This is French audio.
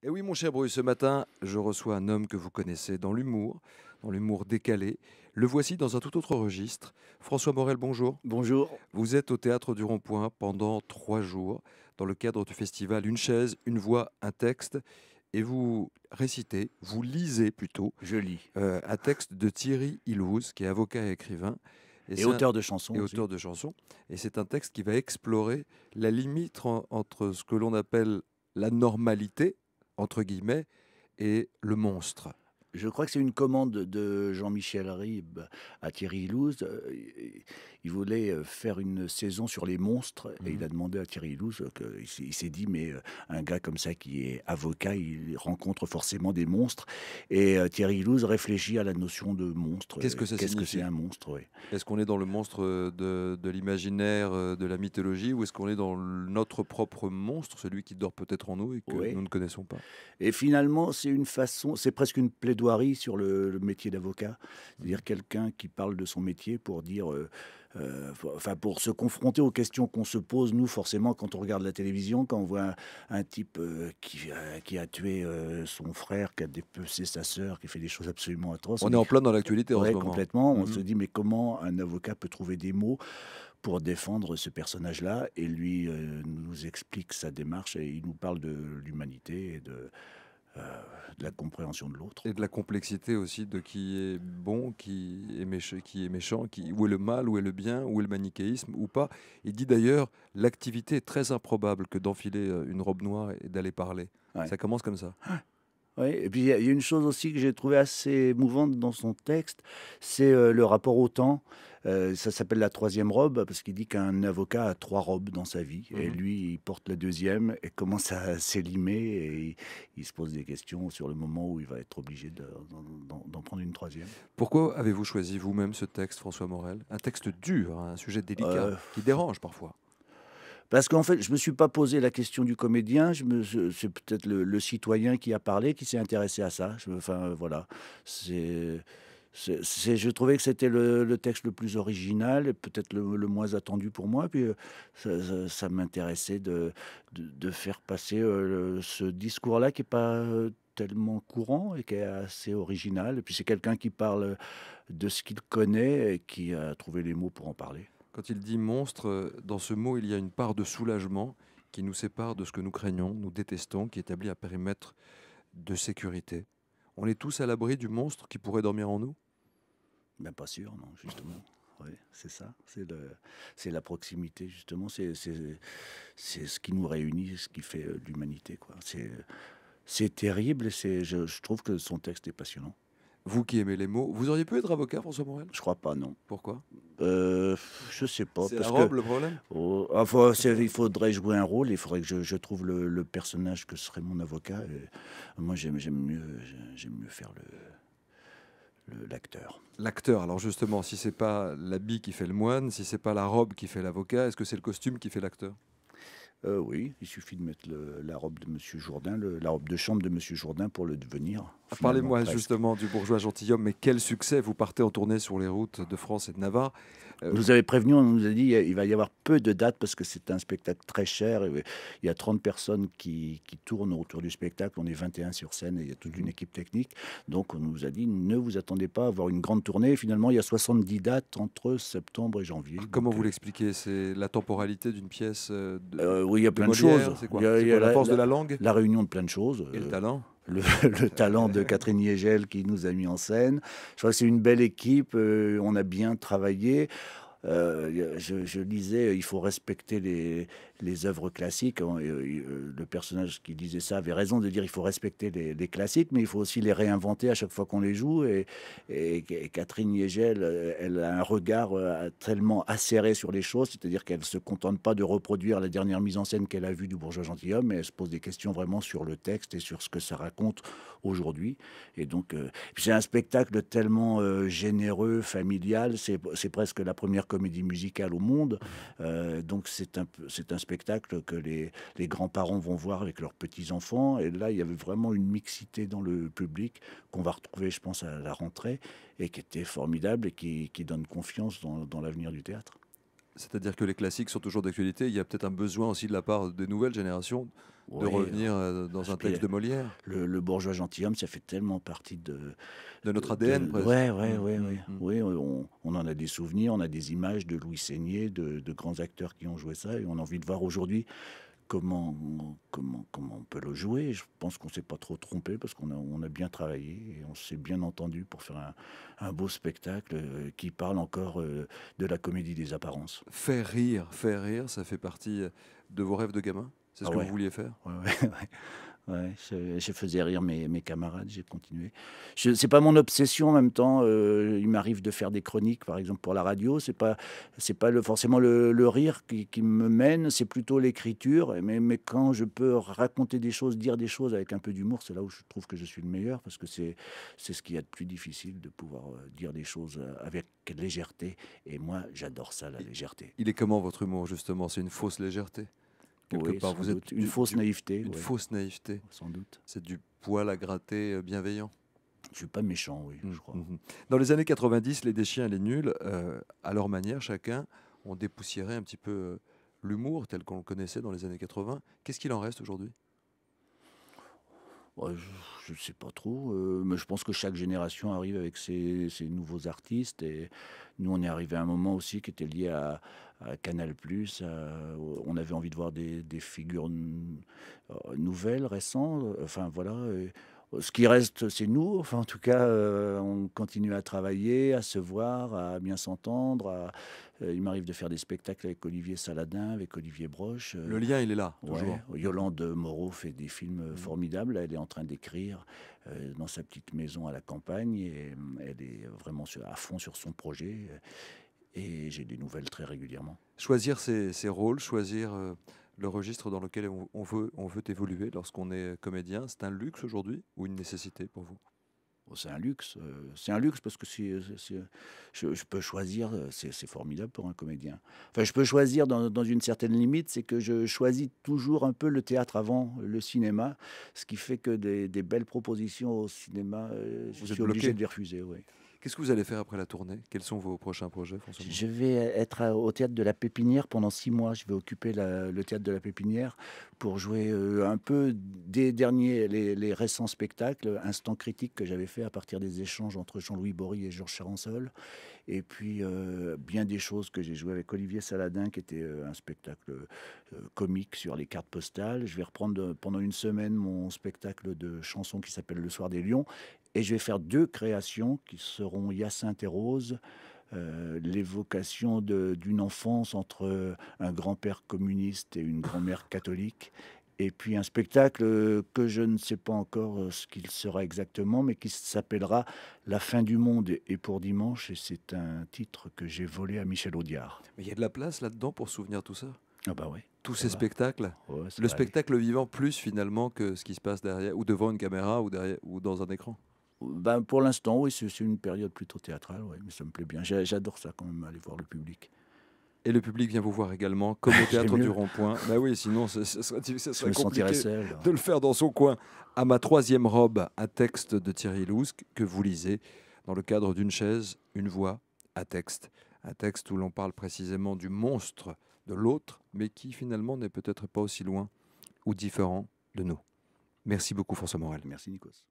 Et oui, mon cher Bruce, ce matin, je reçois un homme que vous connaissez dans l'humour décalé. Le voici dans un tout autre registre. François Morel, bonjour. Bonjour. Vous êtes au Théâtre du Rond-Point pendant 3 jours, dans le cadre du festival Une chaise, une voix, un texte. Et vous récitez, vous lisez plutôt, Je lis. un texte de Thierry Ilouz, qui est avocat et écrivain. Et Et c'est un, auteur de chansons et aussi. auteur de chansons. Et c'est un texte qui va explorer la limite entre ce que l'on appelle la normalité, entre guillemets, et le monstre. Je crois que c'est une commande de Jean-Michel Ribes à Thierry Ilouz. Il voulait faire une saison sur les monstres et il Mhm. a demandé à Thierry Ilouz il s'est dit, mais un gars comme ça qui est avocat, il rencontre forcément des monstres. Et Thierry Ilouz réfléchit à la notion de monstre. Qu'est-ce que ça Qu'est-ce que c'est signifie? un monstre, oui. Est-ce qu'on est dans le monstre de l'imaginaire, de la mythologie, ou est-ce qu'on est dans notre propre monstre, celui qui dort peut-être en nous et que Oui. nous ne connaissons pas? Et finalement, c'est une façon, c'est presque une plaidoirie sur le métier d'avocat. Mhm. C'est-à-dire quelqu'un qui parle de son métier pour dire, enfin pour se confronter aux questions qu'on se pose, nous, forcément, quand on regarde la télévision, quand on voit un type qui a tué son frère, qui a dépecé sa sœur, qui fait des choses absolument atroces. On On est dit, en plein dans l'actualité en ce ouais, moment. complètement. On se Mhm. dit, mais comment un avocat peut trouver des mots pour défendre ce personnage-là? Et lui nous explique sa démarche et il nous parle de l'humanité et heu, de la compréhension de l'autre, Et de quoi. la complexité aussi de qui est bon, qui est méchant, où est le mal, où est le bien, où est le manichéisme ou pas. Il dit d'ailleurs, l'activité est très improbable que d'enfiler une robe noire et d'aller parler. Ouais. Ça commence comme ça. Ouais, et puis il y a une chose aussi que j'ai trouvée assez émouvante dans son texte, c'est, le rapport au temps. Ça s'appelle la troisième robe parce qu'il dit qu'un avocat a 3 robes dans sa vie et Mhm. lui, il porte la deuxième et commence à s'élimer et il se pose des questions sur le moment où il va être obligé d'en prendre une troisième. Pourquoi avez-vous choisi vous-même ce texte, François Morel? Un texte dur, hein, un sujet délicat, E qui dérange parfois. Parce qu'en fait, je me suis pas posé la question du comédien, c'est peut-être le citoyen qui a parlé, qui s'est intéressé à ça. Enfin, voilà. C'est je trouvais que c'était le texte le plus original et peut-être le moins attendu pour moi. Puis, ça m'intéressait de faire passer, ce discours-là qui est pas, tellement courant et qui est assez original. Et puis c'est quelqu'un qui parle, de ce qu'il connaît et qui a trouvé les mots pour en parler. Quand il dit monstre, dans ce mot, il y a une part de soulagement qui nous sépare de ce que nous craignons, nous détestons, qui établit un périmètre de sécurité. On est tous à l'abri du monstre qui pourrait dormir en nous? Ben, pas sûr, non, justement. Oui, c'est ça, c'est la proximité justement, c'est ce qui nous réunit, ce qui fait, l'humanité, quoi. C'est terrible et je trouve que son texte est passionnant. Vous qui aimez les mots, vous auriez pu être avocat, François Morel? Je crois pas, non. Pourquoi? Heu, je sais pas C'est la parce que, robe le problème? enfin, il faudrait jouer un rôle, il faudrait que je trouve le personnage que serait mon avocat et moi j'aime mieux faire l'acteur. L'acteur, alors justement, si c'est pas l'habit qui fait le moine, si c'est pas la robe qui fait l'avocat, est-ce que c'est le costume qui fait l'acteur? Oui, il suffit de mettre la robe de Monsieur Jourdain, la robe de chambre de Monsieur Jourdain pour le devenir, Ah, finalement, parlez-moi presque. justement du bourgeois gentilhomme, mais quel succès! Vous partez en tournée sur les routes de France et de Navarre. On Heu, nous avait prévenu, on nous a dit: «Il va y avoir peu de dates parce que c'est un spectacle très cher et il y a 30 personnes qui tournent autour du spectacle. On est 21 sur scène et il y a toute une mmh. équipe technique». Donc on nous a dit: «Ne vous attendez pas à avoir une grande tournée». Finalement, il y a 70 dates entre septembre et janvier. Comment Donc vous l'expliquez? C'est la temporalité d'une pièce, oui, il y a de plein de choses. Molière? C'est Il quoi? y a C'est il y a quoi, la force de la langue la réunion de plein de choses, et le talent? le le talent de Catherine Niégel qui nous a mis en scène. Je crois que c'est une belle équipe, on a bien travaillé. Il y a je lisais, il faut respecter les œuvres classiques, hein, le personnage qui disait ça avait raison de dire: «Il faut respecter les classiques, mais il faut aussi les réinventer à chaque fois qu'on les joue» et Catherine Niégel, elle a un regard, tellement acéré sur les choses, c'est-à-dire qu'elle se contente pas de reproduire la dernière mise en scène qu'elle a vue du Bourgeois gentilhomme, mais elle se pose des questions vraiment sur le texte et sur ce que ça raconte aujourd'hui et donc c'est un spectacle tellement, généreux, familial, c'est presque la première comédie musicale au monde, donc c'est un spectacle que les grands-parents vont voir avec leurs petits-enfants et là, il y avait vraiment une mixité dans le public qu'on va retrouver, je pense, à la rentrée et qui était formidable et qui donne confiance dans l'avenir du théâtre. C'est-à-dire que les classiques sont toujours d'actualité. Il y a peut-être un besoin aussi de la part des nouvelles générations de Oui, revenir dans parce un que texte de Molière, le bourgeois gentilhomme, ça fait tellement partie de notre ADN presque. ouais, ouais, ouais, ouais. Mm. Oui, on en a des souvenirs, on a des images de Louis Seigné, de grands acteurs qui ont joué ça, et on a envie de voir aujourd'hui comment on peut le jouer. Je pense qu'on s'est pas trop trompé parce on a bien travaillé et on s'est bien entendu pour faire un beau spectacle qui parle encore de la comédie des apparences. Faire rire, ça fait partie de vos rêves de gamin? C'est ce Ah que vous ouais, vouliez faire? ouais, ouais, ouais. Ouais, je faisais rire mes camarades, j'ai continué. C'est pas mon obsession en même temps, il m'arrive de faire des chroniques, par exemple, pour la radio. C'est pas forcément le rire qui me mène, c'est plutôt l'écriture. Mais quand je peux raconter des choses, dire des choses avec un peu d'humour, c'est là où je trouve que je suis le meilleur, parce que c'est ce qu'il y a de plus difficile, de pouvoir, dire des choses, avec légèreté, et moi, j'adore ça, la Il légèreté. il est comment votre humour justement? C'est une fausse légèreté? Quelque Oui, part, sans vous êtes doute. Une fausse naïveté, une oui, fausse naïveté. sans doute. C'est du poil à gratter bienveillant. Je suis pas méchant, oui, Mmh, je crois. mmh. Dans les années 90, les Deschiens et les Nuls, à leur manière, chacun, ont dépoussiéré un petit peu l'humour tel qu'on le connaissait dans les années 80. Qu'est-ce qu'il en reste aujourd'hui? Ouais, je sais pas trop, mais je pense que chaque génération arrive avec ses nouveaux artistes, et nous, on est arrivé à un moment aussi qui était lié à Canal+, on avait envie de voir des figures nouvelles, récentes, enfin voilà, ce qui reste, c'est nous, enfin en tout cas, on continue à travailler, à se voir, à bien s'entendre, il m'arrive de faire des spectacles avec Olivier Saladin, avec Olivier Broche. Le lien, il est là, toujours. Ouais, Yolande Moreau fait des films Mmh. formidables. Elle est en train d'écrire dans sa petite maison à la campagne, et elle est vraiment à fond sur son projet. Et j'ai des nouvelles très régulièrement. Choisir ses rôles, choisir le registre dans lequel on veut évoluer lorsqu'on est comédien, c'est un luxe aujourd'hui ou une nécessité pour vous? Oh, c'est un luxe parce que je peux choisir, c'est formidable pour un comédien. Enfin, je peux choisir dans une certaine limite, c'est que je choisis toujours un peu le théâtre avant le cinéma, ce qui fait que des belles propositions au cinéma, je Vous êtes suis obligé bloqué. de les refuser, oui. Qu'est-ce que vous allez faire après la tournée? Quels sont vos prochains projets, François Morel? Je vais être au théâtre de la Pépinière pendant 6 mois. Je vais occuper le théâtre de la Pépinière pour jouer, un peu des derniers les récents spectacles, Instant Critique, que j'avais fait à partir des échanges entre Jean-Louis Bory et Georges Charançol, et puis, bien des choses que j'ai joué avec Olivier Saladin, qui était, un spectacle, comique sur les cartes postales. Je vais reprendre, pendant une semaine, mon spectacle de chansons qui s'appelle Le Soir des Lions, et je vais faire 2 créations qui seront Hyacinthe et Rose, l'évocation d'une enfance entre un grand-père communiste et une grand-mère catholique, et puis un spectacle que je ne sais pas encore ce qu'il sera exactement, mais qui s'appellera La fin du monde est pour dimanche, et c'est un titre que j'ai volé à Michel Audiard. Mais il y a de la place là-dedans pour souvenir tout ça? Ah bah oui, Tous ça ces va. spectacles? Ouais, ça Le va aller. spectacle vivant plus finalement que ce qui se passe derrière ou devant une caméra ou derrière ou dans un écran? Ben, pour l'instant, oui, c'est une période plutôt théâtrale, ouais, mais ça me plaît bien. J'adore ça quand même, aller voir le public. Et le public vient vous voir également, comme au J'aime théâtre du mieux, Rond-Point. Bah oui, sinon ce je serait me sentirais compliqué seul. de le faire dans son coin. À ma troisième robe, un texte de Thierry Lousc que vous lisez dans le cadre d'une chaise, une voix, un texte. Un texte où l'on parle précisément du monstre de l'autre, mais qui finalement n'est peut-être pas aussi loin ou différent de nous. Merci beaucoup François Morel. Merci Nikos.